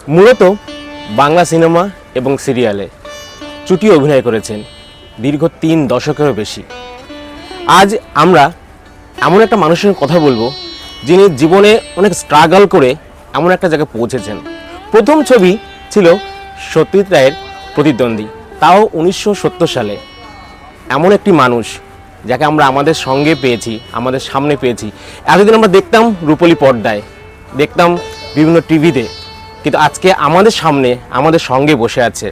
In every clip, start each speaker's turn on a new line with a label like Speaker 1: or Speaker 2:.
Speaker 1: মূলত বাংলা সিনেমা এবং সিরিয়ালে চুটি অভিনয় করেছেন দীর্ঘ 3 দশকেরও বেশি। আজ আমরা এমন একটা মানুষের কথা বলবো যিনি জীবনে অনেক স্ট্রাগল করে এমন একটা জায়গায় পৌঁছেছেন। প্রথম ছবি ছিল সত্যজিৎ রায়ের প্রতিদ্বন্দ্বী, তাও 1970 সালে। এমন একটি মানুষ যাকে আমরা আমাদের সঙ্গে পেয়েছি, আমাদের সামনে পেয়েছি। এতদিন আমরা দেখতাম রূপলী পর্দায়, দেখতাম বিভিন্ন টিভিতে, কিন্তু আজকে আমাদের সামনে আমাদের সঙ্গে বসে আছে।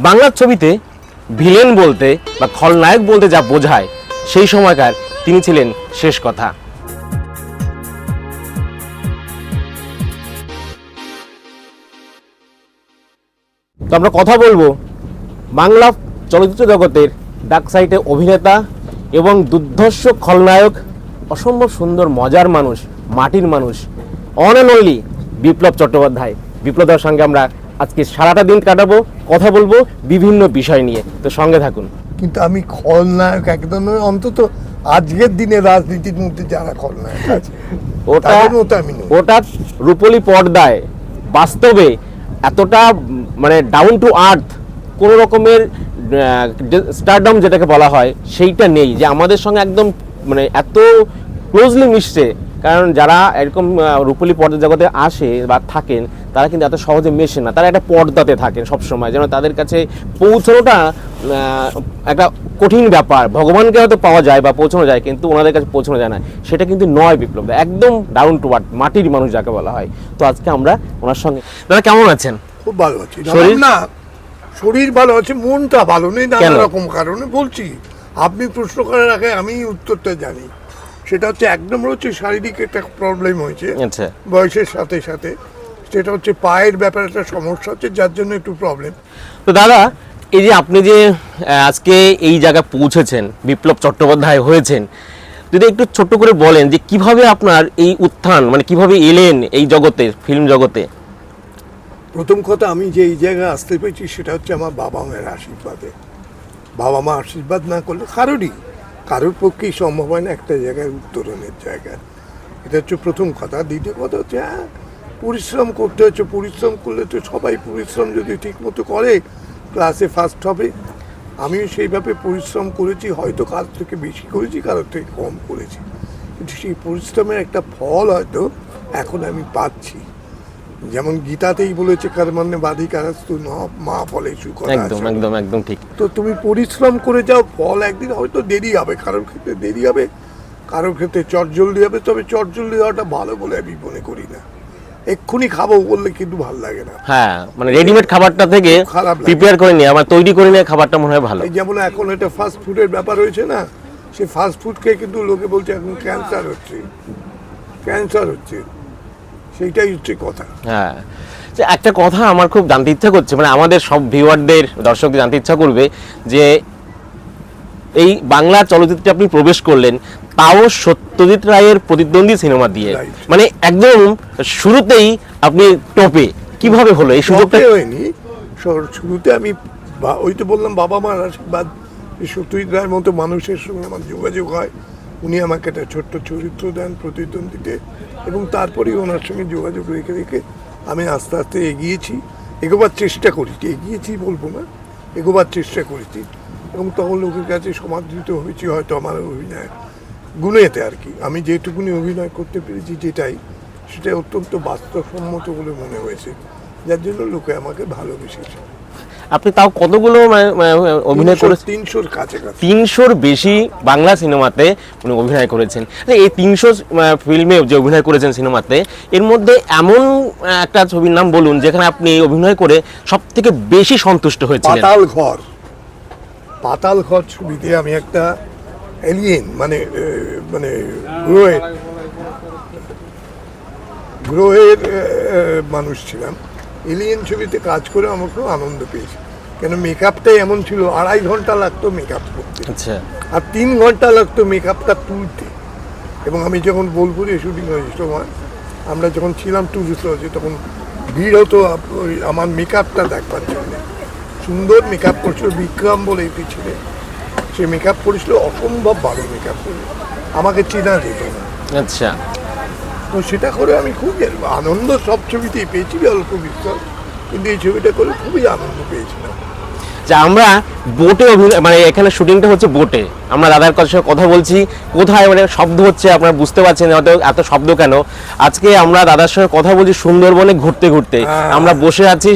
Speaker 1: বাংলার ছবিতে ভিলেন বলতে বা খলনায়ক বলতে যা বোঝায়, সেই সময়কার তিনি ছিলেন শেষ কথা। তো আমরা কথা বলবো বাংলা চলচ্চিত্র জগতের ডার্ক সাইডে অভিনেতা এবং দুর্ধর্ষ খলনায়ক, অসম্ভব সুন্দর মজার মানুষ, মাটির মানুষ, অন অ্যান্ড অনলি বিপ্লব চট্টোপাধ্যায়। বিপ্লবের সঙ্গে আমরা আজকে সারাটা দিন কাটাবো, কথা বলবো বিভিন্ন বিষয় নিয়ে। তো সঙ্গে থাকুন।
Speaker 2: কিন্তু আমি খলনায়ক একদম নয়, অন্তত আজকের দিনে রাজনীতির মধ্যে যারা খলনায়ক আছে
Speaker 1: ওটা রূপলী পর্দায় বাস্তবে এতটা মানে ডাউন টু আর্থ কোনো রকমের স্টারডম যেটাকে বলা হয় সেইটা নেই, যে আমাদের সঙ্গে একদম মানে এত ক্লোজলি মিশছে। কারণ যারা এরকম রূপলী পর্দা জগতে আসে বা থাকেন তারা কিন্তু এত সহজে মেশে না, তারা একটা পর্দাতে থাকেন সবসময়, যেন তাদের কাছে পৌঁছানোটা একটা কঠিন ব্যাপার। ভগবানকে হয়তো পাওয়া যায় বা পৌঁছানো যায়, কিন্তু ওনাদের কাছে পৌঁছানো যায় না, সেটা কিন্তু নয় বিপ্লব, একদম ডাউন টু আর্থ মাটির মানুষ যাকে বলা হয়। তো আজকে আমরা ওনার সঙ্গে। দাদা কেমন আছেন?
Speaker 2: খুব ভালো আছি।
Speaker 1: শরীর
Speaker 2: না, শরীর ভালো আছে, মনটা ভালো নেই নানা রকম কারণে। বলছি, আপনি প্রশ্ন করার আগে আমি উত্তরটা জানি। সেটা হচ্ছে এক নম্বর হচ্ছে শারীরিক একটা প্রবলেম হয়েছে বয়সের সাথে সাথে, সেটা হচ্ছে পায়ের ব্যাপারে একটা সমস্যা হচ্ছে, যার জন্য একটু প্রবলেম।
Speaker 1: তো দাদা, এই যে আপনি যে আজকে এই জায়গায় পৌঁছেছেন, বিপ্লব চট্টোপাধ্যায় হয়েছেন, যদি একটু ছোট্ট করে বলেন যে কিভাবে আপনার এই উত্থান, মানে কিভাবে এলেন এই জগতে, ফিল্ম জগতে?
Speaker 2: প্রথম কথা, আমি যে এই জায়গায় আসতে পেরেছি সেটা হচ্ছে আমার বাবা মায়ের আশীর্বাদে। বাবা মা আশীর্বাদ না করলে কারোর পক্ষেই সম্ভব হয় না একটা জায়গায় উত্তরণের জায়গায়। এটা হচ্ছে প্রথম কথা। দ্বিতীয় কথা হচ্ছে পরিশ্রম করতে হচ্ছে। পরিশ্রম করলে তো সবাই পরিশ্রম যদি ঠিক মতো করে ক্লাসে ফার্স্ট হবে। আমিও সেইভাবে পরিশ্রম করেছি, হয়তো কারোর থেকে বেশি করেছি, কারোর থেকে কম করেছি, কিন্তু সেই পরিশ্রমের একটা ফল হয়তো এখন আমি পাচ্ছি। যেমন গীতাতেই বলেছে, কর্মণ্যে বাধিকারস্তু মা ফলে সুকথা।
Speaker 1: একদম ঠিক।
Speaker 2: তো তুমি পরিশ্রম করে যাও, ফল একদিন হয়তো দেরি হবে, কারোর ক্ষেত্রে দেরি হবে, কারোর ক্ষেত্রে চটজলদি হবে। তবে চটজলদি হওয়াটা ভালো বলে আমি মনে করি না। এক্ষুনি খাবো বললে কিন্তু ভালো লাগে না।
Speaker 1: হ্যাঁ, মানে রেডিমেড খাবারটা থেকে প্রিপেয়ার করে নিয়ে আমার তৈরি করে নিয়ে খাবারটা মনে হয় ভালো।
Speaker 2: যেমন এখন একটা ফাস্ট ফুডের ব্যাপার হয়েছে না, সেই ফাস্ট ফুড খেয়ে কিন্তু লোকে বলছে এখন ক্যান্সার হচ্ছে। সেইটাই হচ্ছে কথা।
Speaker 1: হ্যাঁ, একটা কথা আমার খুব জানতে ইচ্ছা করছে, মানে আমাদের সব ভিউয়ারদের, দর্শকদের জানতে ইচ্ছা করবে যে এই বাংলা চলচ্চিত্রে আপনি প্রবেশ করলেন, তাও সত্যজিৎ রায়ের প্রতিদ্বন্দ্বী সিনেমা দিয়ে, মানে একদম শুরুতেই আপনি টপে। কিভাবে হলো এই সুযোগটা?
Speaker 2: হয়নি শুরুতে, আমি ওই তো বললাম বাবা মার আশীর্বাদ, সত্যজিৎ রায়ের মতো মানুষের সঙ্গে আমার যোগাযোগ হয়, উনি আমাকে একটা ছোট্ট চরিত্র দেন প্রতিদ্বন্দ্বীতে, এবং তারপরেই ওনার সঙ্গে যোগাযোগ রেখে রেখে আমি আস্তে আস্তে এগোবার চেষ্টা করেছি। এগিয়েছি বলবো না, এগোবার চেষ্টা করেছি, এবং তখন লোকের কাছে সমাদৃত হয়েছি হয়তো আমার অভিনয় গুণেতে আর কি। আমি যেটুকুনি অভিনয় করতে পেরেছি সেটাই অত্যন্ত বাস্তবসম্মত বলে মনে হয়েছে, যার জন্য লোকে আমাকে ভালোবেসেছে।
Speaker 1: আপনি তাও কতগুলো অভিনয় করেছেন?
Speaker 2: 300-র কাছাকাছি।
Speaker 1: 300-র বেশি বাংলা সিনেমাতে উনি অভিনয় করেছেন। এই 300 ফিল্মে যে অভিনয় করেছেন সিনেমাতে, এর মধ্যে এমন একটা ছবির নাম বলুন যেখানে আপনি অভিনয় করে সব থেকে বেশি সন্তুষ্ট হয়েছিলেন।
Speaker 2: পাতাল ঘর ছবিতে আমি একটা এলিয়েন মানে গ্রহের মানুষ ছিলাম। এলিয়েন ছবিতে কাজ করে আমার খুব আনন্দ পেয়েছি, কেন মেকআপটাই এমন ছিল, 2.5 ঘন্টা লাগতো মেকআপ করতে, আর 3 ঘন্টা লাগতো মেকআপটা তুলতে। এবং আমি যখন বোলপুরে শুটিং হয়েছে সময়, আমরা যখন ছিলাম টুরিস্ট লজে, তখন ভিড় হতো আমার মেকআপটা দেখবার জন্য। সুন্দর মেকআপ করছিল বিক্রম বলে একটি ছিল, সে মেকআপ করেছিল, অসম্ভব ভালো মেকআপ করে, আমাকে চেনা যেত না।
Speaker 1: আচ্ছা,
Speaker 2: তো সেটা করে আমি খুবই আনন্দ, সব ছবিতেই পেয়েছি অল্প বিস্তর, কিন্তু এই ছবিটা করে খুবই আনন্দ পেয়েছিলাম।
Speaker 1: যে আমরা বোটে অভিনয়, মানে এখানে শুটিংটা হচ্ছে বোটে, আমরা দাদার সঙ্গে কথা বলছি, কোথায় মানে শব্দ হচ্ছে আপনারা বুঝতে পারছেন হয়তো এত শব্দ কেন। আজকে আমরা দাদার সঙ্গে কথা বলছি সুন্দরবনে ঘুরতে ঘুরতে, আমরা বসে আছি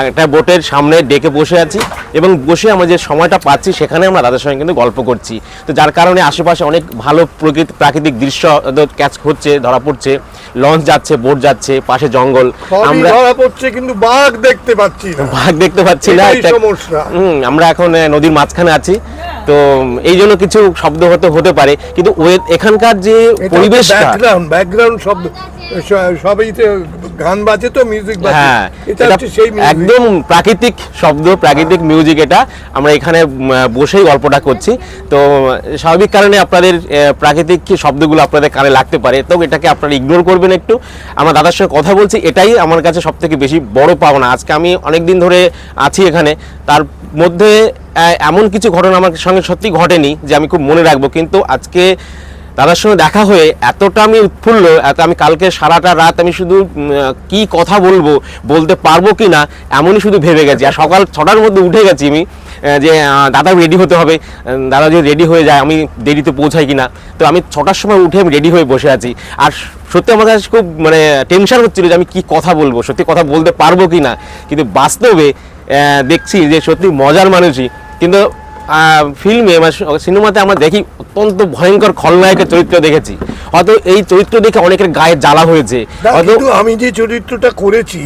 Speaker 1: একটা বোটের সামনে ডেকে বসে আছি, এবং বসে আমরা যে সময়টা পাচ্ছি সেখানে আমরা দাদার সঙ্গে কিন্তু গল্প করছি। তো যার কারণে আশেপাশে অনেক ভালো প্রাকৃতিক দৃশ্য ক্যাচ হচ্ছে, ধরা পড়ছে, লঞ্চ যাচ্ছে, বোট যাচ্ছে, পাশে জঙ্গল,
Speaker 2: আমরা ধরা পড়ছে কিন্তু বাঘ দেখতে পাচ্ছি না,
Speaker 1: বাঘ দেখতে পাচ্ছি না,
Speaker 2: এটাই সমস্যা।
Speaker 1: আমরা এখন নদীর মাঝখানে আছি, তো এই জন্য কিছু শব্দ হতে পারে, কিন্তু এখানকার যে পরিবেশটা,
Speaker 2: ব্যাকগ্রাউন্ড শব্দ সবই গান বাজে, তো মিউজিক বাজে,
Speaker 1: হ্যাঁ,
Speaker 2: এটা হচ্ছে সেই
Speaker 1: একদম প্রাকৃতিক শব্দ, প্রাকৃতিক মিউজিক। এটা আমরা এখানে বসেই গল্পটা করছি, তো স্বাভাবিক কারণে আপনাদের প্রাকৃতিক শব্দগুলো আপনাদের কানে লাগতে পারে, তো এটাকে আপনারা ইগনোর করবেন একটু। আমার দাদার সঙ্গে কথা বলছি, এটাই আমার কাছে সব থেকে বেশি বড় পাওনা। আজকে আমি অনেক দিন ধরে আছি এখানে, তার মধ্যে এমন কিছু ঘটনা আমার সঙ্গে সত্যি ঘটেনি যে আমি খুব মনে রাখবো, কিন্তু আজকে দাদার সঙ্গে দেখা হয়ে এতটা আমি উৎফুল্ল, আমি কালকে সারাটা রাত আমি শুধু কি কথা বলতে পারবো কি না এমনই শুধু ভেবে গেছি। আর সকাল 6টার মধ্যে উঠে গেছি আমি, যে দাদা রেডি হতে হবে, দাদা যদি রেডি হয়ে যায় আমি দেরিতে পৌঁছাই কিনা। তো আমি 6টার সময় উঠে আমি রেডি হয়ে বসে আছি, আর সত্যি আমার কাছে খুব মানে টেনশন হচ্ছিল যে আমি কি কথা বলবো, সত্যি কথা বলতে পারবো কি না। কিন্তু বাস্তবে দেখছি যে সত্যি মজার মানুষই, কিন্তু ফিল্মে বা সিনেমাতে আমরা দেখি অত্যন্ত ভয়ঙ্কর খলনায়কের চরিত্র দেখেছি, হয়তো এই চরিত্র দেখে অনেকের গায়ে জ্বালা হয়েছে।
Speaker 2: কিন্তু আমি যে চরিত্রটা করেছি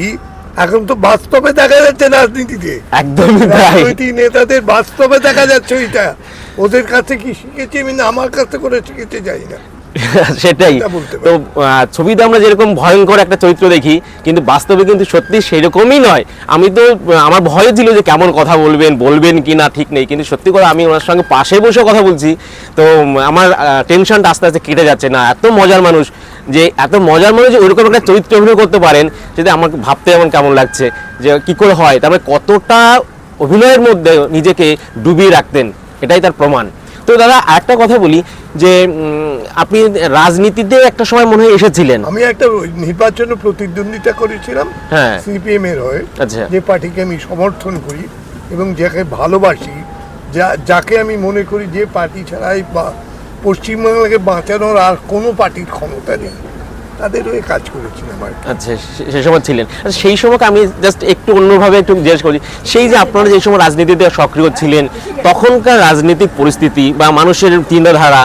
Speaker 2: এখন তো বাস্তবে দেখা যাচ্ছে রাজনীতিতে,
Speaker 1: একদমই তাই,
Speaker 2: রাজনৈতিক নেতাদের বাস্তবে দেখা যাচ্ছে ওইটা। ওদের কাছে কি শিখেছি আমি, না আমার কাছে করে শিখেতে যাই না,
Speaker 1: সেটাই তো। ছবিতে আমরা যেরকম ভয়ঙ্কর একটা চরিত্র দেখি, কিন্তু বাস্তবে কিন্তু সত্যি সেরকমই নয়। আমি তো আমার ভয় ছিল যে কেমন কথা বলবেন কি না ঠিক নেই, কিন্তু সত্যি করে আমি ওনার সঙ্গে পাশে বসে কথা বলছি, তো আমার টেনশনটা আস্তে আস্তে কেটে যাচ্ছে। না, এত মজার মানুষ যে ওইরকম একটা চরিত্র অভিনয় করতে পারেন, যদি আমাকে ভাবতে এমন কেমন লাগছে যে কি করে হয়, তারপরে কতটা অভিনয়ের মধ্যে নিজেকে ডুবিয়ে রাখতেন, এটাই তার প্রমাণ। তো দাদা একটা কথা বলি যে আপনি রাজনীতিতে একটা সময় মনে হয় এসেছিলেন।
Speaker 2: আমি একটা নির্বাচনে প্রতিদ্বন্দ্বিতা করেছিলাম,
Speaker 1: হ্যাঁ,
Speaker 2: সিপিএম এর হয়ে,
Speaker 1: আচ্ছা,
Speaker 2: যে পার্টিকে আমি সমর্থন করি এবং যাকে ভালোবাসি, যাকে আমি মনে করি যে পার্টি ছাড়াই পশ্চিমবাংলাকে বাঁচানোর আর কোনো পার্টির ক্ষমতা নেই, তাদের হয়ে কাজ করেছিলাম।
Speaker 1: আচ্ছা, সেই সময় ছিলেন। আচ্ছা, সেই সময়কে আমি জাস্ট একটু অন্যভাবে একটু জিজ্ঞেস করি, সেই যে আপনারা যে সময় রাজনীতিতে সক্রিয় ছিলেন, তখনকার রাজনৈতিক পরিস্থিতি বা মানুষের চিন্তাধারা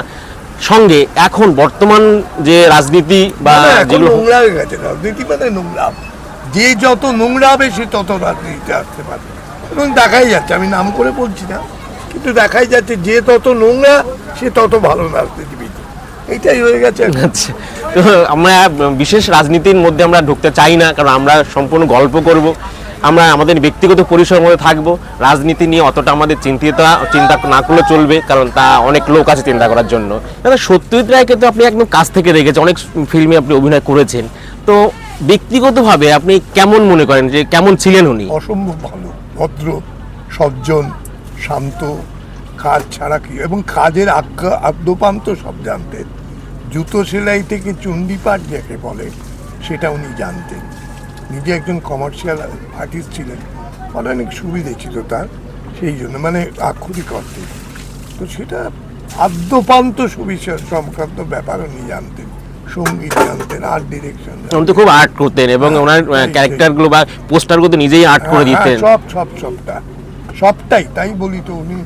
Speaker 1: সঙ্গে এখন বর্তমান যে রাজনীতি বা
Speaker 2: নোংরা হয়ে গেছে, রাজনীতি মানে নোংরা, যে যত নোংরা হবে সে তত রাজনীতিতে আসতে পারবে, এবং দেখাই যাচ্ছে, আমি নাম করে বলছি না, কিন্তু দেখাই যাচ্ছে যে তত নোংরা সে তত ভালো রাজনীতিবিদ, এইটাই হয়ে গেছে।
Speaker 1: আচ্ছা, তো আমরা বিশেষ রাজনীতির মধ্যে আমরা ঢুকতে চাই না, কারণ আমরা সম্পূর্ণ গল্প করব, আমরা আমাদের ব্যক্তিগত পরিসরের মধ্যে থাকবো। রাজনীতি নিয়ে অতটা আমাদের চিন্তা না করলে চলবে, কারণ তা অনেক লোক আছে চিন্তা করার জন্য। দাদা, সত্যজিৎ রায়কে তো আপনি একদম কাছ থেকে দেখেছেন, অনেক ফিল্মে আপনি অভিনয় করেছেন, তো ব্যক্তিগতভাবে আপনি কেমন মনে করেন, যে কেমন ছিলেন উনি?
Speaker 2: অসম্ভব ভালো, ভদ্র, সজ্জন, শান্ত, কাজ ছাড়া কি, এবং কাজের আদ্যপান্ত সব জানতেন। জুতো সেলাই থেকে চণ্ডীপাঠ যাকে বলে সেটা উনি জানতেন। নিজে একজন কমার্শিয়াল আর্টিস্ট ছিলেন, অনেক সুবিধে ছিল তার, সেই জন্য মানে আক্ষরিক অর্থে, তো সেটা আদ্যপান্ত সুবিষয় সংক্রান্ত ব্যাপার উনি জানতেন, সঙ্গীত জানতেন, আর্ট ডিরেকশন,
Speaker 1: উনি তো খুব আর্ট করতেন, এবং ওনার ক্যারেক্টারগুলো বা পোস্টারগুলো নিজেই আর্ট করে দিতেন,
Speaker 2: সবটাই। তাই বলি তো, উনি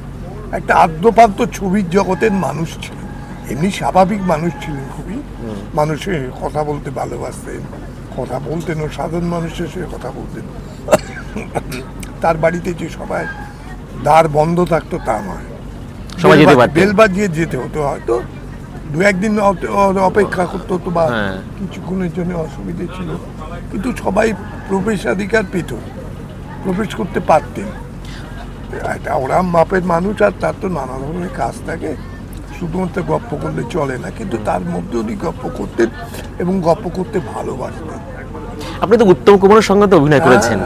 Speaker 2: একটা আদ্যপান্ত ছবির জগতের মানুষ ছিলেন, এমনি স্বাভাবিক মানুষ ছিলেন, খুবই মানুষের কথা বলতে ভালোবাসতেন, কথা বলতেন ও সাধারণ মানুষের সঙ্গে কথা বলতেন। তার বাড়িতে যে সবাই দ্বার বন্ধ থাকতো তা নয়, বেল বাজিয়ে যেতে হতো, হয়তো দু একদিন অপেক্ষা করতে হতো বা কিছুক্ষণের জন্য অসুবিধে ছিল, কিন্তু সবাই প্রবেশাধিকার পেত, প্রবেশ করতে পারতেন। একটা ওরাম মাপের মানুষ, আর তার তো নানা ধরনের কাজ থাকে, শুধুমাত্র গপ্প করলে চলে না, কিন্তু তার মধ্যে উনি গপ্প করতেন এবং গপ্প করতে ভালোবাসতেন।
Speaker 1: আপনি তো উত্তম কুমারের সঙ্গে তো অভিনয় করেছেন,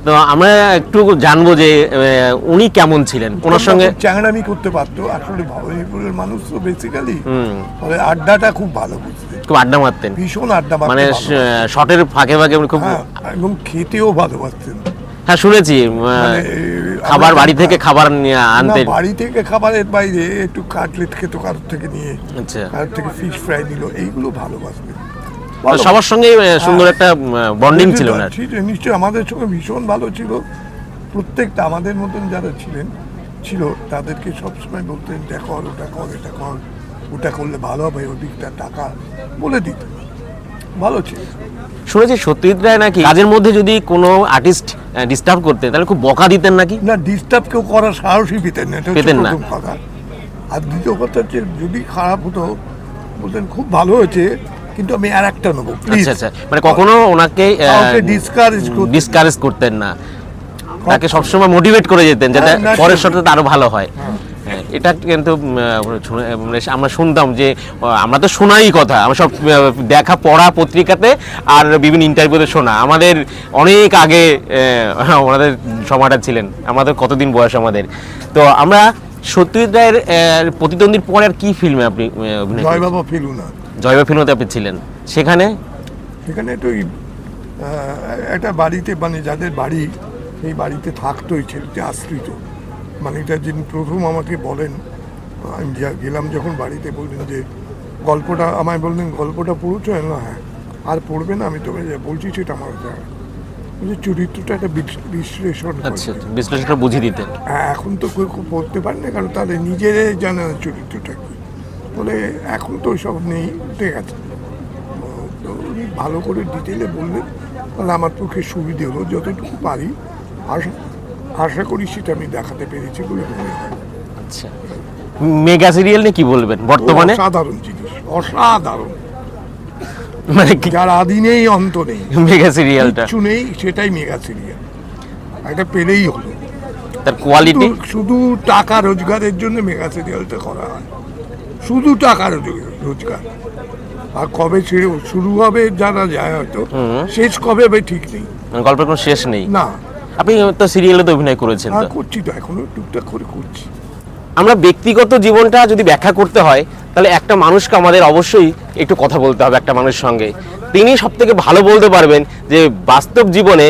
Speaker 1: তো আমরা একটু জানবো যে উনি কেমন ছিলেন, ওনার সঙ্গে
Speaker 2: চ্যাংড়ামি করতে পারতো। আসলে ভবানীপুরের মানুষ তো বেসিক্যালি, তবে আড্ডাটা খুব ভালো বুঝতেন,
Speaker 1: খুব আড্ডা মারতেন,
Speaker 2: ভীষণ আড্ডা মারতেন,
Speaker 1: মানে শটের ফাঁকে ফাঁকে উনি খুব,
Speaker 2: এবং খেতেও ভালোবাসতেন।
Speaker 1: হ্যাঁ শুনেছি, খাবার বাড়ি থেকে খাবার নিয়ে আনতেন।
Speaker 2: বাড়ি থেকে খাবারের বাইরে একটু কাটলেট খেতো কারোর থেকে নিয়ে,
Speaker 1: আচ্ছা,
Speaker 2: কারোর থেকে ফিশ ফ্রাই নিল, এইগুলো ভালোবাসতেন।
Speaker 1: সবার সঙ্গে সুন্দর একটা বন্ডিং ছিল না?
Speaker 2: নিশ্চয়ই আমাদের সঙ্গে ভীষণ ভালো ছিল। প্রত্যেকটা আমাদের মতন যারা ছিল তাদেরকে সবসময় বলতেন এটা কর, ওটা কর, এটা কর, ওটা করলে ভালো হবে, ওদিকটা টাকা বলে দিত, ভালো ছিল।
Speaker 1: শুনেছি সত্যজিৎ রায় নাকি কাজের মধ্যে যদি কোনো আর্টিস্ট ডিস্টার্ব করতেন তাহলে খুব বকা দিতেন নাকি?
Speaker 2: না, ডিস্টার্ব কেউ করার সাহসই পেতেন না, এটা হচ্ছে
Speaker 1: পেতেন না।
Speaker 2: প্রথম কথা। আর দ্বিতীয় কথা হচ্ছে যদি খারাপ হতো বলতেন খুব ভালো হয়েছে কিন্তু আমি আর একটা নেবো প্লিজ।
Speaker 1: আচ্ছা আচ্ছা, মানে কখনো ওনাকে ডিসকারেজ করতেন না, তাকে সবসময় মোটিভেট করে যেতেন যাতে পরের সাথে আরো ভালো হয়। এটা কিন্তু আমরা শুনতাম যে, আমরা তো শোনাই কথা, আমরা সব দেখা পড়া পত্রিকাতে আর বিভিন্ন ইন্টারভিউতে শোনা, আমাদের অনেক আগে ওনাদের সময়টা ছিলেন, আমাদের কতদিন বয়স আমাদের। তো আমরা সত্যজিৎ রায়ের প্রতিদ্বন্দ্বীর পরে আর কি ফিল্মে আপনি অভিনয় করেছেন?
Speaker 2: জয় বাবা ফেলুনা।
Speaker 1: জয় বাবা ফেলুনাতে আপনি ছিলেন, সেখানে
Speaker 2: একটু একটা বাড়িতে, মানে যাদের বাড়ি সেই বাড়িতে থাকতো এই ছেলেটি আশ্রিত, মানে এটা যিনি প্রথম আমাকে বলেন, আমি গেলাম যখন বাড়িতে, বললেন যে গল্পটা, আমায় বললেন গল্পটা পড়েছো? না, হ্যাঁ। আর পড়বে না? আমি তবে বলছি সেটা আমার যে চরিত্রটা একটা বিশ্লেষণ,
Speaker 1: আচ্ছা, বিশ্লেষণটা বুঝিয়ে দিতেন।
Speaker 2: হ্যাঁ, এখন তো কেউ পড়তে পারে না, কারণ তাদের নিজেরাই জানে না চরিত্রটা কি, বলে এখন তো সব নেই, উঠে গেছে। তো উনি ভালো করে ডিটেলে বললেন, তাহলে আমার পক্ষে সুবিধে হলো, যতটুকু পারি আশা করি সেটা আমি দেখাতে পেরেছি বলে মনে হয়।
Speaker 1: আচ্ছা, মেগা সিরিয়াল নিয়ে কি বলবেন বর্তমানে?
Speaker 2: অসাধারণ জিনিস, অসাধারণ,
Speaker 1: মানে
Speaker 2: যার আদি নেই অন্ত নেই,
Speaker 1: মেগা সিরিয়ালটা
Speaker 2: কিছু নেই, সেটাই মেগা সিরিয়াল। এটা পেলেই হলো।
Speaker 1: তার কোয়ালিটি,
Speaker 2: শুধু টাকা রোজগারের জন্য মেগা সিরিয়ালটা করা হয়, শুধু টাকা রোজগার। আর কবে শুরু হবে জানা যায়, হয়তো শেষ কবে হবে ঠিক নেই,
Speaker 1: গল্পের কোনো শেষ নেই।
Speaker 2: না,
Speaker 1: আপনি তো সিরিয়ালে তো অভিনয় করেছেন, তো
Speaker 2: করছি তো এখনো টুকটাক করে করছি।
Speaker 1: আমরা ব্যক্তিগত জীবনটা যদি ব্যাখ্যা করতে হয় তাহলে একটা মানুষকে আমাদের অবশ্যই একটু কথা বলতে হবে একটা মানুষের সঙ্গে, তিনি সব থেকে ভালো বলতে পারবেন যে বাস্তব জীবনে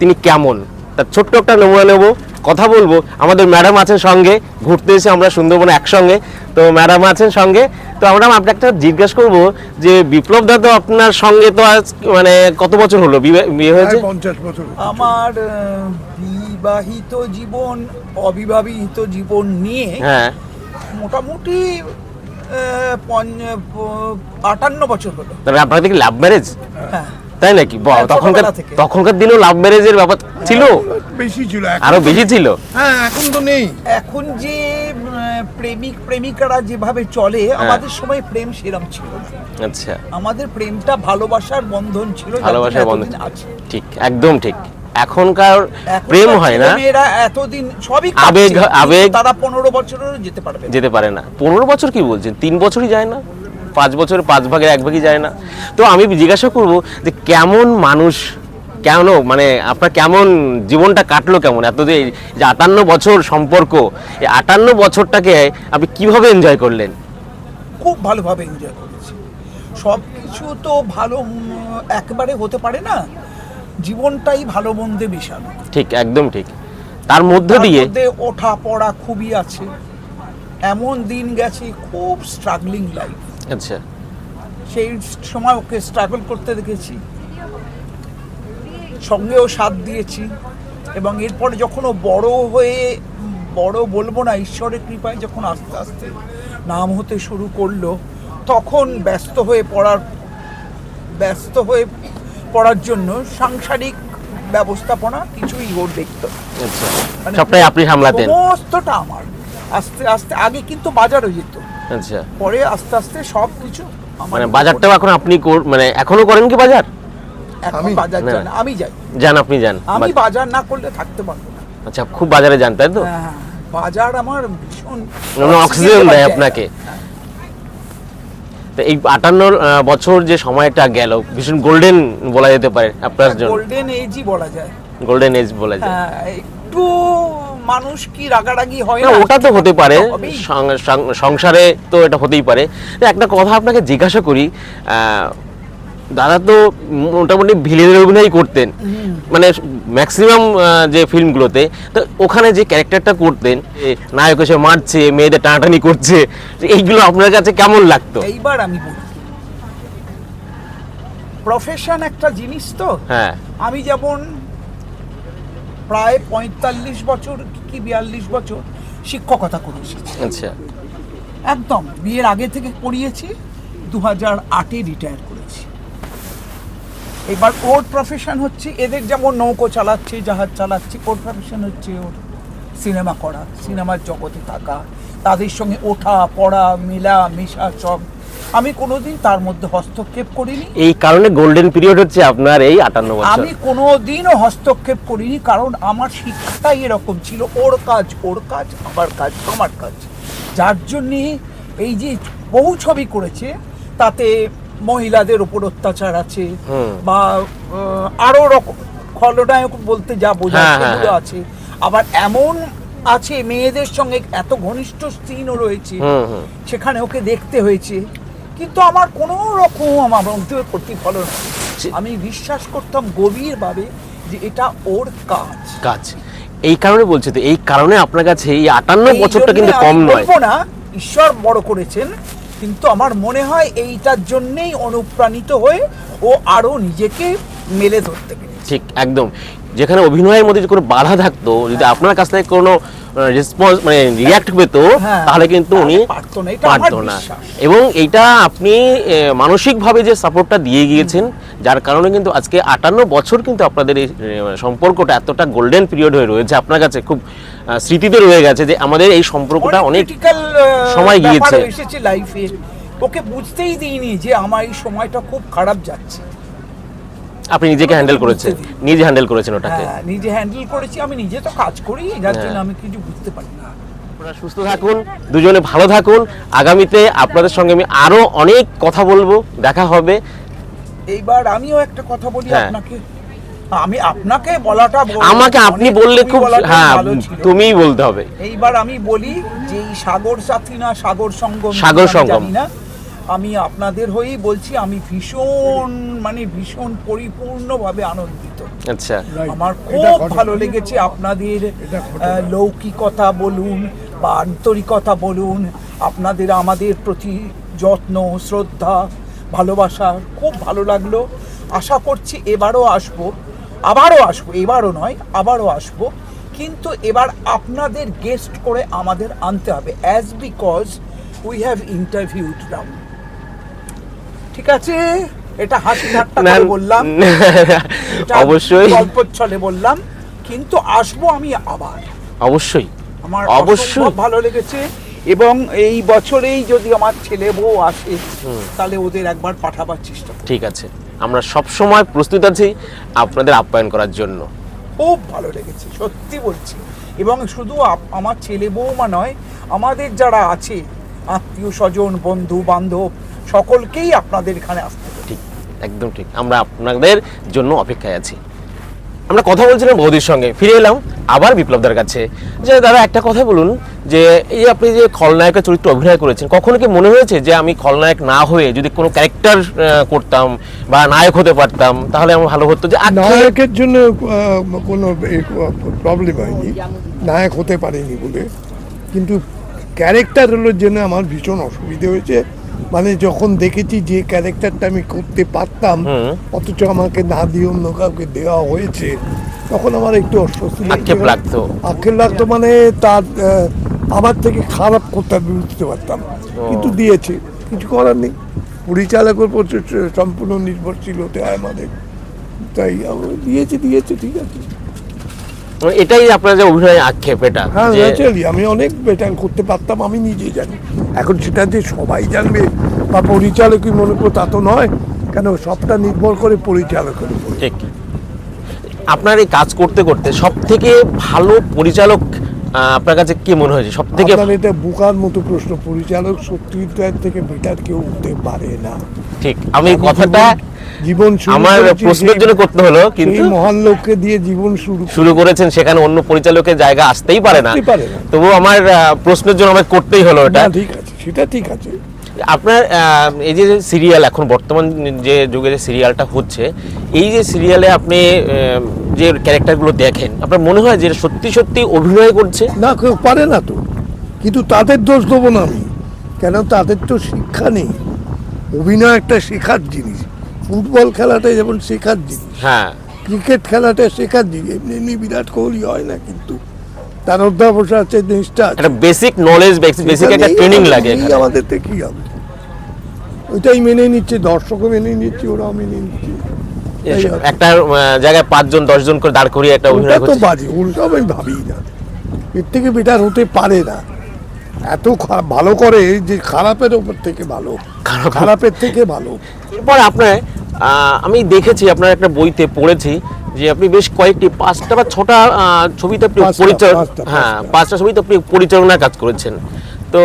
Speaker 1: তিনি কেমন। তার ছোট্ট একটা নমুনা নেব, কথা বলবো। আমাদের ম্যাডাম আছেন সঙ্গে, ঘুরতে এসে আমরা সুন্দরবনে একসঙ্গে, তো ম্যাডাম আছেন সঙ্গে। তো আমরা আপনাকে একটা জিজ্ঞাসা করবো যে বিপ্লব দা তো আপনার সঙ্গে তো আজ মানে কত বছর হলো বিয়ে হয়েছে?
Speaker 2: 50 বছর।
Speaker 3: আমার বিবাহিত জীবন অবিবাহিত জীবন নিয়ে
Speaker 1: হ্যাঁ,
Speaker 3: মোটামুটি 58 বছর হলো।
Speaker 1: তবে আপনার থেকে লাভ ম্যারেজ,
Speaker 3: হ্যাঁ,
Speaker 1: তাই নাকি? তখনকার
Speaker 3: ছোটবেলা থেকে।
Speaker 1: তখনকার দিনেও লাভ ম্যারেজের ব্যাপার ছিল,
Speaker 2: বেশি ছিল,
Speaker 1: আরো বেশি ছিল।
Speaker 2: হ্যাঁ, এখন তো নেই।
Speaker 3: এখন যে প্রেমিক প্রেমিকারা যেভাবে চলে, আমাদের সময় প্রেম সেরম ছিল না।
Speaker 1: আচ্ছা,
Speaker 3: আমাদের প্রেমটা ভালোবাসার বন্ধন ছিল,
Speaker 1: ভালোবাসার বন্ধন
Speaker 3: আছে।
Speaker 1: ঠিক, একদম ঠিক। এখনকার প্রেম হয় না,
Speaker 3: মেয়েরা এতদিন সবই
Speaker 1: আবেগ, আবেগ,
Speaker 3: তারা 15 বছরেরও যেতে পারে
Speaker 1: না। 15 বছর কি বলছেন? 3 বছরই যায় না, 5 বছরে 5 ভাগের 1 ভাগই যায় না। তো আমি জিজ্ঞাসা করব যে কেমন মানুষ, কেন মানে আপনার কেমন জীবনটা কাটলো, কেমন এতদিন যে 58 বছর সম্পর্ক, এই 58 বছরটাকে আপনি কিভাবে এনজয় করলেন?
Speaker 3: খুব ভালোভাবে এনজয় করেছি। সব কিছু তো ভালো একবারে হতে পারে না, জীবনটাই ভালো মন্দে মেশানো।
Speaker 1: ঠিক, একদম ঠিক। তার মধ্য দিয়ে
Speaker 3: ওঠা পড়া খুবই আছে, এমন দিন গেছে খুব স্ট্রাগলিং লাইফ।
Speaker 1: আচ্ছা,
Speaker 3: সেই সময় ওকে স্ট্রাগল করতে দেখেছি, সঙ্গেও সাথ দিয়েছি, এবং এরপরে যখন ও বড় হয়ে, বড় বলবো না, ঈশ্বরের কৃপায় যখন আস্তে আস্তে নাম হতে শুরু করলো, তখন ব্যস্ত হয়ে পড়ার জন্য সাংসারিক ব্যবস্থাপনা কিছুই ওর দেখতো।
Speaker 1: আচ্ছা,
Speaker 3: মানে
Speaker 1: সবটাই আপনি সামলাতেন?
Speaker 3: সমস্তটা আমার। আস্তে আস্তে, আগে কিন্তু বাজারও যেত,
Speaker 1: আচ্ছা,
Speaker 3: পরে আস্তে আস্তে সব কিছু
Speaker 1: মানে বাজারটাও এখন আপনি মানে এখনো করেন কি বাজার?
Speaker 3: এখন বাজার যান, আমি যাই।
Speaker 1: যান, আপনি যান?
Speaker 3: আমি বাজার না করলে থাকতে পারবো না।
Speaker 1: আচ্ছা, খুব বাজারে যান তাই তো?
Speaker 3: হ্যাঁ, বাজার আমার ভীষণ
Speaker 1: অক্সিজেন দেয় আপনাকে। তো এই 58 বছর যে সময়টা গেল ভীষণ গোল্ডেন বলা যেতে পারে আপনার জন্য।
Speaker 3: গোল্ডেন এজই বলা যায়।
Speaker 1: গোল্ডেন এজ বলা যায়।
Speaker 3: একটু মানুষ কি রাগারাগি হয়
Speaker 1: না,
Speaker 3: না,
Speaker 1: ওটা তো হতে পারে,
Speaker 3: হবেই।
Speaker 1: সংসারে তো এটা হতেই পারে। তো একটা কথা আপনাকে জিজ্ঞাসা করি, দাদা তো মোটামুটি ভিলেনের অভিনয় করতেন, মানে ম্যাক্সিমাম যে ফিল্মগুলোতে, তো ওখানে যে ক্যারেক্টারটা করতেন, নায়ক এসে মারছে, মেয়েদের টানাটানি করছে, এইগুলো আপনার কাছে কেমন লাগতো?
Speaker 3: এইবার আমি বলি, প্রফেশন একটা জিনিস তো।
Speaker 1: হ্যাঁ,
Speaker 3: আমি যেমন প্রায় 45 বছর কি 42 বছর শিক্ষকতা করে এসেছি,
Speaker 1: আচ্ছা,
Speaker 3: একদম বিয়ের আগে থেকে পড়িয়েছি, 2008-এ রিটায়ার করেছি। এবার ওর প্রফেশন হচ্ছে, এদের যেমন নৌকো চালাচ্ছে, জাহাজ চালাচ্ছে, ওর প্রফেশন হচ্ছে ওর সিনেমা করা, সিনেমার জগতে থাকা, তাদের সঙ্গে ওঠা পড়া মেলা মেশা সব। আমি কোনোদিন তার মধ্যে হস্তক্ষেপ করিনি।
Speaker 1: এই কারণে গোল্ডেন পিরিয়ড হচ্ছে আপনার এই 58 বছর।
Speaker 3: আমি কোনোদিনও হস্তক্ষেপ করিনি, কারণ আমার শিক্ষাটাই এরকম ছিল, ওর কাজ ওর কাজ, আমার কাজ আমার কাজ। যার জন্যে এই যে বহু ছবি করেছে, তাতে মহিলাদের উপর অত্যাচার আছে, বা আরো রকম খলনায়ক বলতে যা বোঝায়
Speaker 1: হ্যাঁ, হ্যাঁ,
Speaker 3: সেগুলো
Speaker 1: হ্যাঁ।
Speaker 3: আছে। আবার এমন আছে মেয়েদের সঙ্গে এত ঘনিষ্ঠ সিনও রয়েছে, সেখানে ওকে দেখতে হয়েছে। কিন্তু আমার কোনো রকম আমার মধ্যে প্রতিফলন হয়নি। আমি বিশ্বাস করতাম গভীরভাবে যে এটা ওর কাজ।
Speaker 1: কাজ এই কারণে বলছি, তো এই কারণে আপনার কাছে এই 58
Speaker 3: এই
Speaker 1: বছরটা
Speaker 3: জন্যে
Speaker 1: কিন্তু কম
Speaker 3: আমি
Speaker 1: নয়।
Speaker 3: বলবো না ঈশ্বর বড় করেছেন, কিন্তু আমার মনে হয় এইটার জন্যেই অনুপ্রাণিত হয়ে ও আরো নিজেকে মেলে ধরতে পেরেছে।
Speaker 1: ঠিক, একদম। যেখানে অভিনয়ের মধ্যে কোনো বাধা থাকতো, যদি আপনার কাছ থেকে কোনো রেসপন্স মানে রিয়াক্ট পেতো,
Speaker 3: হ্যাঁ,
Speaker 1: তাহলে কিন্তু উনি
Speaker 3: পারতো না, এটা আমার
Speaker 1: পারতো না।
Speaker 3: বিশ্বাস।
Speaker 1: এবং এইটা আপনি মানসিকভাবে যে সাপোর্টটা দিয়ে গিয়েছেন, যার কারণে কিন্তু আজকে 58 বছর কিন্তু আপনাদের এই সম্পর্কটা এতটা গোল্ডেন পিরিয়ড হয়ে রয়েছে আপনার কাছে, খুব স্মৃতিতে রয়ে গেছে যে আমাদের এই সম্পর্কটা অনেক
Speaker 3: ক্রিটিক্যাল
Speaker 1: সময় গিয়েছে।
Speaker 3: এসেছে লাইফে, ওকে বুঝতেই দিইনি যে আমার এই সময়টা খুব খারাপ যাচ্ছে।
Speaker 1: আপনি নিজেকে হ্যান্ডেল করেছেন, নিজে হ্যান্ডেল করেছেন ওটাকে।
Speaker 3: হ্যাঁ, নিজে হ্যান্ডেল করেছি, আমি নিজে তো কাজ করি, যার
Speaker 1: হ্যাঁ।
Speaker 3: জন্য আমি কিছু বুঝতে পারি না।
Speaker 1: আপনারা সুস্থ থাকুন, দুজনে ভালো থাকুন। আগামীতে আপনাদের সঙ্গে আমি আরো অনেক কথা বলবো, দেখা হবে।
Speaker 3: এইবার আমিও একটা কথা বলি
Speaker 1: হ্যাঁ।
Speaker 3: আপনাকে, আমি আপনাকে বলাটা
Speaker 1: আমাকে আপনি বললে খুব, হ্যাঁ, তুমিই বলতে হবে।
Speaker 3: এইবার আমি বলি যে এই সাগর সাথী না সাগর সঙ্গম,
Speaker 1: সাগর
Speaker 3: আমি
Speaker 1: সঙ্গম।
Speaker 3: জানি না, আমি আপনাদের হয়েই বলছি, আমি ভীষণ মানে ভীষণ পরিপূর্ণভাবে আনন্দিত।
Speaker 1: আচ্ছা,
Speaker 3: আমার
Speaker 2: এটা
Speaker 3: খুব
Speaker 2: ঘটনা।
Speaker 3: ভালো লেগেছে আপনাদের
Speaker 2: এটা ঘটনা।
Speaker 3: লৌকিকতা বলুন বা আন্তরিকতা বলুন, আপনাদের আমাদের প্রতি যত্ন, শ্রদ্ধা, ভালোবাসা খুব ভালো লাগলো। আশা করছি এবারও আসবো, এবারও নয় আবারও আসবো, কিন্তু এবার আপনাদের গেস্ট করে আমাদের আনতে হবে, as because we have interviewed now. ঠিক আছে, এটা হাসি ঠাট্টা করে বললাম, এটা
Speaker 1: অবশ্যই,
Speaker 3: গল্পের ছলে বললাম, কিন্তু আসবো আমি আবার।
Speaker 1: অবশ্যই,
Speaker 3: আমার
Speaker 1: অবশ্যই।
Speaker 3: অসম্ভব ভালো লেগেছে, এবং এই বছরেই যদি আমার ছেলে বউ আসে, তাহলে ওদের একবার পাঠাবার চেষ্টা করব।
Speaker 1: ঠিক আছে, আমরা সব সময় প্রস্তুত আছি আপনাদের আপ্যায়ন করার জন্য।
Speaker 3: খুব ভালো লেগেছে, সত্যি বলছি। এবং শুধু আমার ছেলে বৌমা নয়, আমাদের যারা আছে আত্মীয় স্বজন, বন্ধু বান্ধব, সকলকেই আপনাদের এখানে আসতে হবে।
Speaker 1: ঠিক, একদম ঠিক, আমরা আপনাদের জন্য অপেক্ষায় আছি। আমরা কথা বলছিলাম বৌদির সঙ্গে, ফিরে এলাম আবার বিপ্লবদার কাছে। যে দাদা, একটা কথা বলুন, যে এই আপনি যে খলনায়কের চরিত্র অভিনয় করেছেন, কখনো কি মনে হয়েছে যে আমি খলনায়ক না হয়ে যদি কোনো ক্যারেক্টার করতাম বা নায়ক হতে পারতাম, তাহলে আমার ভালো হতো? যে
Speaker 2: নায়কের জন্য কোনো প্রবলেম হয়নি, নায়ক হতে পারিনি বলে, কিন্তু ক্যারেক্টারের জন্য আমার ভীষণ অসুবিধে হয়েছে। মানে যখন দেখেছি যে ক্যারেক্টারটা আমি করতে পারতাম, অথচ আমাকে না দিয়ে অন্য কাউকে দেওয়া হয়েছে, তখন আমার একটু অস্বস্তি
Speaker 1: আক্ষেপ লাগতো।
Speaker 2: আক্ষেপ লাগতো, মানে তার আমার থেকে খারাপ করতে আমি বুঝতে পারতাম, কিন্তু দিয়েছে, কিছু করার নেই। পরিচালকের উপর সম্পূর্ণ নির্ভরশীল হতে হয় আমাদের, তাই দিয়েছে ঠিক আছে।
Speaker 1: এটাই আপনার যে অভিনয় আক্ষেপ, এটা
Speaker 2: হ্যাঁ,
Speaker 1: যে
Speaker 2: ন্যাচারালি আমি অনেক বেটার করতে পারতাম, আমি নিজেই জানি। এখন সেটা যে সবাই জানবে বা পরিচালকই মনে করো তা তো নয়, কেন সবটা নির্ভর করে পরিচালকের উপর।
Speaker 1: ঠিক। আপনার এই কাজ করতে করতে সব থেকে ভালো পরিচালক আপনার কাছে কি মনে হয়েছে? সব থেকে
Speaker 2: আপনার এটা বোকার মতো প্রশ্ন, পরিচালক সত্যিটার থেকে বেটার কেউ হতে পারে না।
Speaker 1: ঠিক, আমি কথাটা
Speaker 2: জীবন শুরু
Speaker 1: আমার
Speaker 2: করেছি
Speaker 1: প্রশ্নের
Speaker 2: সেই-
Speaker 1: জন্য করতে হলো, কিন্তু
Speaker 2: সেই মহান লোককে দিয়ে জীবন
Speaker 1: শুরু করেছেন, সেখানে অন্য পরিচালকের জায়গা আসতেই পারে না।
Speaker 2: আসতেই পারে না।
Speaker 1: তবুও আমার প্রশ্নের জন্য আমাকে করতেই হলো এটা।
Speaker 2: না, ঠিক আছে, সেটা ঠিক আছে।
Speaker 1: আপনার এই যে সিরিয়াল, এখন বর্তমান যে যুগে যে সিরিয়ালটা হচ্ছে, এই যে সিরিয়ালে আপনি যে ক্যারেক্টারগুলো দেখেন, আপনার মনে হয় যে সত্যি সত্যি অভিনয় করছে?
Speaker 2: না, কেউ পারে না তো, কিন্তু তাদের দোষ দেবো না আমি, কেন তাদের তো শিক্ষা নেই। অভিনয় একটা শেখার জিনিস, ফুটবল খেলাটা যেমন শেখার জিনিস,
Speaker 1: হ্যাঁ,
Speaker 2: ক্রিকেট খেলাটা শেখার জিনিস। এমনি এমনি বিরাট কোহলি হয় না, কিন্তু তার অধ্যাবসা আছে, জিনিসটা আছে।
Speaker 1: একটা বেসিক নলেজ, বেসিক একটা ট্রেনিং লাগে এখানে।
Speaker 2: আমাদের থেকে কি হবে, ওইটাই মেনে নিচ্ছে, দর্শকও মেনে নিচ্ছে, ওরাও মেনে নিচ্ছে। এই আর কি।
Speaker 1: একটা জায়গায় 5 জন 10 জন করে দাঁড় করিয়ে একটা
Speaker 2: ওটা
Speaker 1: অভিনয়
Speaker 2: তো
Speaker 1: করছে।
Speaker 2: বাজে, উল্টো আমি ভাবি না, এর থেকে বেটার হতে পারে না। এত ভালো করে যে খারাপের ওপর থেকে ভালো, খারাপের থেকে ভালো।
Speaker 1: এরপর আপনার আমি দেখেছি আপনার একটা বইতে পড়েছি যে আপনি বেশ কয়েকটি 5টা বা 6টা ছবিতে আপনি পাঁচটা ছবিতে আপনি পরিচালনার কাজ করেছেন। তো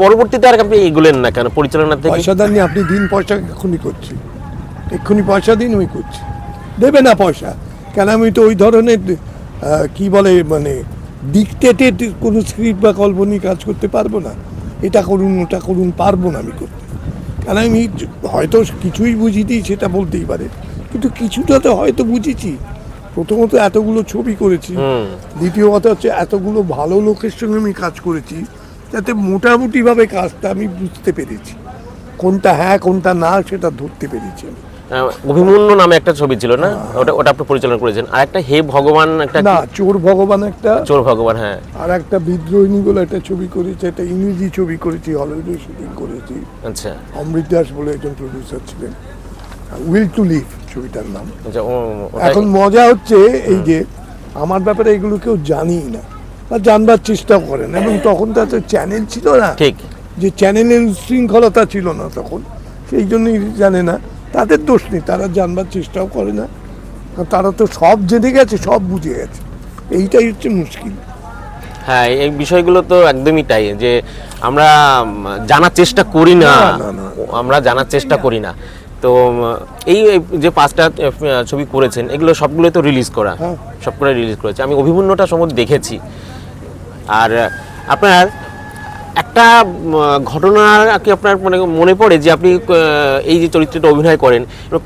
Speaker 1: পরবর্তীতে আর আপনি এগুলেন না কেন পরিচালনা থেকে?
Speaker 2: পয়সা দেননি আপনি, দিন পয়সা এক্ষুনি করছি, এক্ষুনি পয়সা দিন, আমি করছি। দেবে না পয়সা কেন? আমি তো ওই ধরনের কি বলে মানে ডিকটেটেড কোনো স্ক্রিপ্ট বা কল্পনিক কাজ করতে পারবো না। এটা করুন ওটা করুন, পারবো না আমি করতে। কেন আমি হয়তো কিছুই বুঝিনি, সেটা বলতেই পারে, কিন্তু কিছুটা তো হয়তো বুঝেছি। প্রথমত এতগুলো ছবি করেছি, দ্বিতীয় কথা হচ্ছে এতগুলো ভালো লোকের সঙ্গে আমি কাজ করেছি, যাতে মোটামুটিভাবে কাজটা আমি বুঝতে পেরেছি, কোনটা হ্যাঁ কোনটা না সেটা ধরতে পেরেছি আমি।
Speaker 1: অভিমন্যু নামে একটা ছবি ছিল না, ওটা আপনি পরিচালনা করেছেন। আর একটা হে ভগবান, একটা
Speaker 2: না, চোর ভগবান একটা,
Speaker 1: চোর ভগবান, হ্যাঁ।
Speaker 2: আর একটা বিদ্রোহিণী বলে একটা ছবি করেছি, একটা ইংরেজি ছবি করেছি, হলিউডে শুটিং করেছি।
Speaker 1: আচ্ছা
Speaker 2: অমৃত দাস বলে একজন প্রডিউসার ছিলেন, উইল টু লিভ ছবিটার নাম।
Speaker 1: আচ্ছা,
Speaker 2: এখন মজা হচ্ছে এই যে আমার ব্যাপারে এগুলো কেউ জানিই না বা জানবার চেষ্টাও করে না, এবং তখন তো এত চ্যানেল ছিল না,
Speaker 1: ঠিক।
Speaker 2: যে চ্যানেলের শৃঙ্খলতা ছিল না তখন, সেই জন্যই জানে না। তাদের দোষ নেই, তারা জানবার চেষ্টাও করে না, আর তারা তো সব জেনে গেছে, সব বুঝে গেছে, এইটাই হচ্ছে মুশকিল।
Speaker 1: হ্যাঁ, এই বিষয়গুলো তো একদমই তাই, যে আমরা জানার চেষ্টা করি না,
Speaker 2: না, না, না।
Speaker 1: আমরা জানার চেষ্টা করি না। তো এই যে 5টা ছবি করেছেন, এগুলো সবগুলো তো রিলিজ করা,
Speaker 2: হ্যাঁ।
Speaker 1: সবগুলো রিলিজ করেছে। আমি অভিমন্যুটা সম্বন্ধে দেখেছি। আর আপনার একটা ঘটনা কি আপনার মনে পড়ে যে আপনি এই যে চরিত্রটা অভিনয় করেন,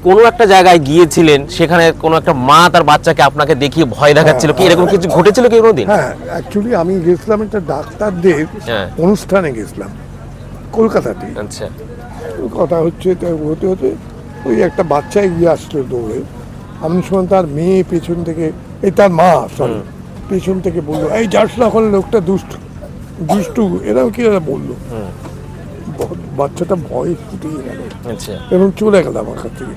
Speaker 1: কোনো একটা জায়গায় গিয়েছিলেন, সেখানে কোনো একটা মা তার বাচ্চাকে আপনাকে দেখিয়ে ভয় দেখাচ্ছিল, কি এরকম কিছু ঘটেছিল কি কোনোদিন?
Speaker 2: হ্যাঁ, অ্যাকচুয়ালি আমি গেছিলাম একটা ডাক্তারদের
Speaker 1: হ্যাঁ।
Speaker 2: অনুষ্ঠানে, গেছিলাম কলকাতাতে।
Speaker 1: আচ্ছা,
Speaker 2: কথা হচ্ছে তো হতে হতে ওই একটা বাচ্চা এগিয়ে আসলো দৌড়ে, এমন সময় তার মেয়ে পেছন থেকে, এই তার মা সরি, পেছন থেকে বললো, এই যাস না, ওখানে লোকটা দুষ্টু দুষ্টু, এরকম কি বললো। বাচ্চাটা ভয়ে ফুটিয়ে গেল
Speaker 1: আচ্ছা।
Speaker 2: এবং চলে গেল আমার কাছ থেকে।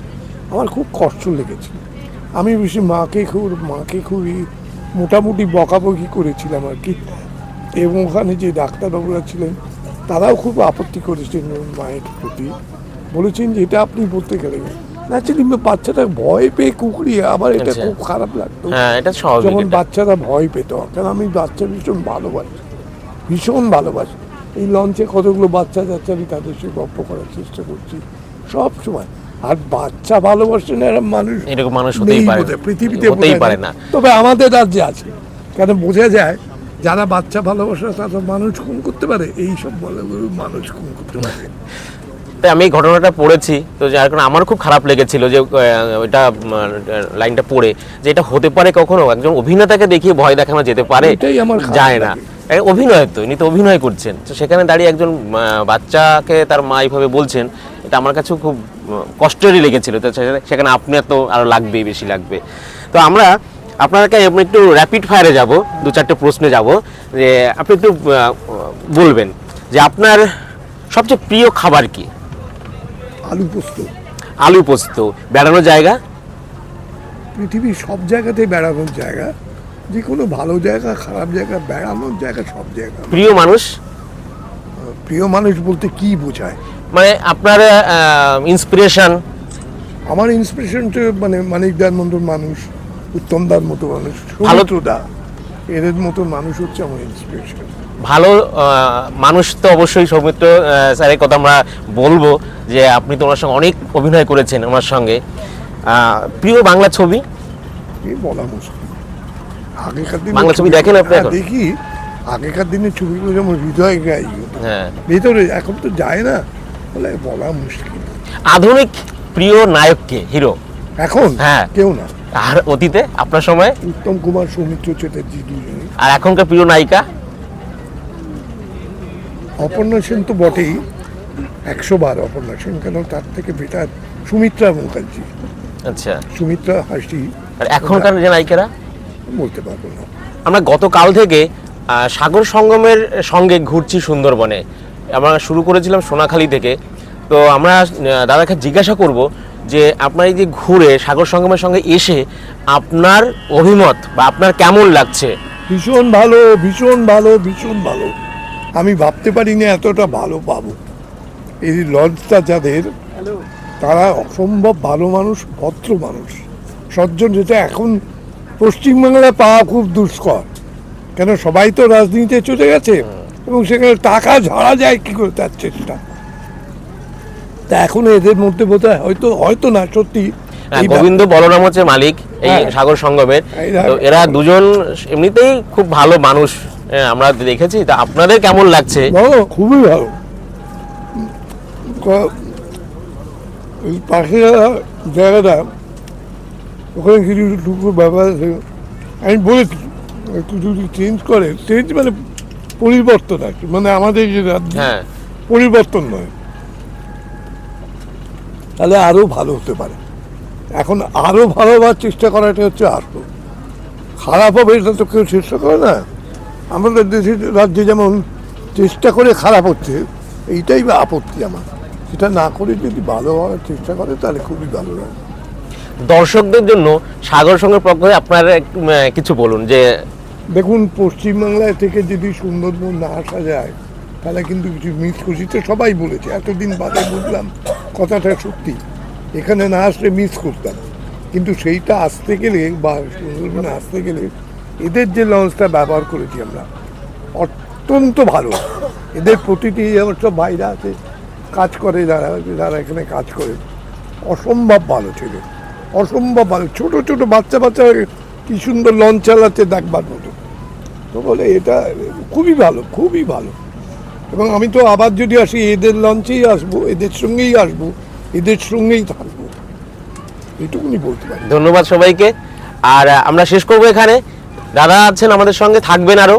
Speaker 2: আমার খুব কষ্ট লেগেছিল। আমি বেশি মাকে খুবই মোটামুটি বকাবকি করেছিলাম আর কি, এবং ওখানে যে ডাক্তারবাবুরা ছিলেন তারাও খুব আপত্তি করেছেন মায়ের প্রতি, বলেছেন যে এটা আপনি বলতে গেলেন ন্যাচারালি বাচ্চাটা ভয় পেয়ে কুকড়িয়ে, আবার এটা
Speaker 1: আচ্ছা।
Speaker 2: খুব খারাপ লাগতো
Speaker 1: হ্যাঁ, এটা স্বাভাবিক।
Speaker 2: যখন
Speaker 1: এটা।
Speaker 2: বাচ্চারা ভয় পেত, কারণ আমি বাচ্চা ভীষণ ভালোবাসি, ভীষণ ভালোবাসি। এই লঞ্চে কতগুলো বাচ্চা যাচ্ছে, আমি তাদের সাথে গল্প করার চেষ্টা করছি সব সময়। আর বাচ্চা ভালোবাসে না এরকম মানুষ,
Speaker 1: এরকম মানুষ হতেই
Speaker 2: নেই
Speaker 1: পারে
Speaker 2: বোধহয়, পৃথিবীতে
Speaker 1: হতেই
Speaker 2: বোধহয়
Speaker 1: পারে
Speaker 2: নেই।
Speaker 1: না।
Speaker 2: তবে আমাদের রাজ্যে আছে, কেন বোঝা যায় যারা বাচ্চা ভালোবাসে তারা মানুষ খুন করতে পারে, এই সব বলে মানুষ খুন করতে পারে।
Speaker 1: তাই আমি এই ঘটনাটা পড়েছি, তো যার কারণে আমার খুব খারাপ লেগেছিল যে ওইটা লাইনটা পড়ে, যে এটা হতে পারে কখনো একজন অভিনেতাকে দেখিয়ে ভয় দেখানো যেতে পারে,
Speaker 2: এটাই আমার খারাপ
Speaker 1: যায় না।
Speaker 2: লাগে।
Speaker 1: অভিনয় তো ইনি তো অভিনয় করছেন, তো সেখানে দাঁড়িয়ে একজন বাচ্চাকে তার মা এইভাবে বলছেন, এটা আমার কাছেও খুব কষ্টেরই লেগেছিল। তো সেখানে আপনার তো আরো লাগবেই, বেশি লাগবে। তো আমরা আপনাকে একটু র্যাপিড ফায়ারে যাব, 2-4টে প্রশ্নে যাব, যে আপনি একটু বলবেন যে আপনার সবচেয়ে প্রিয় খাবার কি?
Speaker 2: আলু পোস্ত।
Speaker 1: আলু পোস্ত। বেড়ানোর জায়গা?
Speaker 2: পৃথিবীর সব জায়গাতেই বেড়ানোর জায়গা, যে কোনো ভালো জায়গা খারাপ জায়গা, বেড়ানোর জায়গা সব জায়গা।
Speaker 1: প্রিয় মানুষ?
Speaker 2: প্রিয় মানুষ বলতে কি বোঝায়?
Speaker 1: মানে আপনার ইন্সপিরেশন?
Speaker 2: আমার ইন্সপিরেশন তো মানে মানিকদার মতো মানুষ, উত্তমদার মতো মানুষ,
Speaker 1: ভালো-
Speaker 2: সৌমিত্রদা, এদের মতো মানুষ হচ্ছে আমার ইন্সপিরেশন।
Speaker 1: ভালো মানুষ তো অবশ্যই সৌমিত্র স্যারের কথা আমরা বলবো, যে আপনি তো ওনার সঙ্গে অনেক অভিনয় করেছেন ওনার সঙ্গে। প্রিয় বাংলা ছবি?
Speaker 2: এই বলা মুশকিল। আগেকার দিনে
Speaker 1: বাংলা ছবি দেখেন আপনি এখন?
Speaker 2: দেখি। আগেকার দিনের ছবিগুলো যেমন হৃদয় গাই
Speaker 1: হ্যাঁ।
Speaker 2: ভেতরে, এখন তো যায় না, বলে বলা মুশকিল।
Speaker 1: আধুনিক প্রিয় নায়ককে, হিরো
Speaker 2: এখন
Speaker 1: হ্যাঁ।
Speaker 2: কেউ না।
Speaker 1: আর অতীতে আপনার সময়?
Speaker 2: উত্তম কুমার, সৌমিত্র চ্যাটার্জি দুজনে।
Speaker 1: আর এখনকার প্রিয় নায়িকা?
Speaker 2: অপর্ণা সেন তো বটেই, 100 বার অপর্ণা সেন, কেন তার থেকে বেটার সুমিত্রা মুখার্জি।
Speaker 1: আচ্ছা।
Speaker 2: সুমিত্রা হাসি।
Speaker 1: আর এখনকার যে নায়িকারা?
Speaker 2: বলতে পারবো না।
Speaker 1: আমরা গতকাল থেকে সাগর সঙ্গমের সঙ্গে ঘুরছি সুন্দরবনে। আমরা শুরু করেছিলাম সোনাখালী থেকে। তো আমরা দাদাকে জিজ্ঞাসা করব যে আপনার এই যে ঘুরে সাগর সঙ্গমের সঙ্গে এসে আপনার অভিমত বা আপনার কেমন লাগছে?
Speaker 2: ভীষণ ভালো, ভীষণ ভালো, ভীষণ ভালো। আমি ভাবতে পারিনি এতটা ভালো পাবো। এই লঞ্চটা যাদের, তারা অসম্ভব ভালো মানুষ, ভদ্র মানুষ, সজ্জন, যেটা এখন পশ্চিমবাংলায় পাওয়া খুব দুষ্কর। কেন সবাই তো রাজনীতিতে চলে গেছে এবং সেখানে টাকা ঝাড়া যায় কি করে তার চেষ্টা। তা এখন এদের মধ্যে বোধহয় হয়তো না সত্যি
Speaker 1: গোবিন্দ বলরাম হচ্ছে মালিক এই
Speaker 2: হ্যাঁ।
Speaker 1: সাগর সঙ্গমের। তো এরা দুজন এমনিতেই খুব ভালো মানুষ, আমরা দেখেছি। তা আপনাদের কেমন লাগছে?
Speaker 2: ভালো, খুবই ভালো। এই পাশে জায়গাটা, ওখানে কিছু টুকরো ব্যাপার আছে, আমি বলেছি একটু যদি চেঞ্জ করে, চেঞ্জ মানে পরিবর্তন আছে, মানে আমাদের যে রাজ্য
Speaker 1: হ্যাঁ।
Speaker 2: পরিবর্তন নয়, তাহলে আরো ভালো হতে পারে। এখন আরো ভালো হওয়ার চেষ্টা করাটা হচ্ছে আসল। খারাপ হবে এটা তো কেউ চেষ্টা করে না। আমাদের দেশের রাজ্যে যেমন চেষ্টা করে খারাপ হচ্ছে, এইটাই বা আপত্তি আমার। সেটা না করে যদি ভালো হওয়ার চেষ্টা করে তাহলে খুবই ভালো লাগে।
Speaker 1: দর্শকদের জন্য সাগর সঙ্গের পক্ষ হয়ে আপনারা কিছু বলুন। যে
Speaker 2: দেখুন, পশ্চিমবাংলায় থেকে যদি সুন্দরবন না আসা যায় তাহলে কিন্তু কিছু মিস করছি। তো সবাই বলেছে, এতদিন বাদে বুঝলাম কথাটা সত্যি। এখানে না আসলে মিস করতাম, কিন্তু সেইটা আসতে গেলে বা সুন্দরবনে আসতে গেলে এদের যে লঞ্চটা ব্যবহার করেছি আমরা, অত্যন্ত ভালো। এদের প্রতিটি আমার সব ভাইরা আছে, কাজ করে, যারা এখানে কাজ করে, অসম্ভব ভালো ছিল, অসম্ভব ভালো। ছোট ছোট বাচ্চা কি সুন্দর লঞ্চ চালাচ্ছে দেখবার মতো। তো বলে এটা খুবই ভালো, খুবই ভালো। এবং আমি তো আবার যদি আসি এদের লঞ্চেই আসবো, এদের সঙ্গেই আসবো, এদের সঙ্গেই থাকবো, এটুকুনি বলতে পারি।
Speaker 1: ধন্যবাদ সবাইকে। আর আমরা শেষ করবো এখানে। দাদা আছেন আমাদের সঙ্গে, থাকবেন আরো,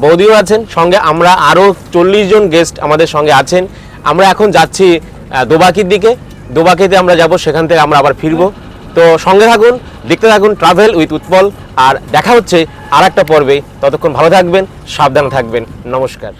Speaker 1: বৌদিও আছেন সঙ্গে, আমরা আরো 40 জন গেস্ট আমাদের সঙ্গে আছেন। আমরা এখন যাচ্ছি দোবাকির দিকে। দোবাকিতে আমরা যাব, সেখান থেকে আমরা আবার ফিরবো। তো সঙ্গে থাকুন, দেখতে থাকুন ট্রাভেল উইথ উৎপল। আর দেখা হচ্ছে আর একটা পর্বে। ততক্ষণ ভালো থাকবেন, সাবধানে থাকবেন। নমস্কার।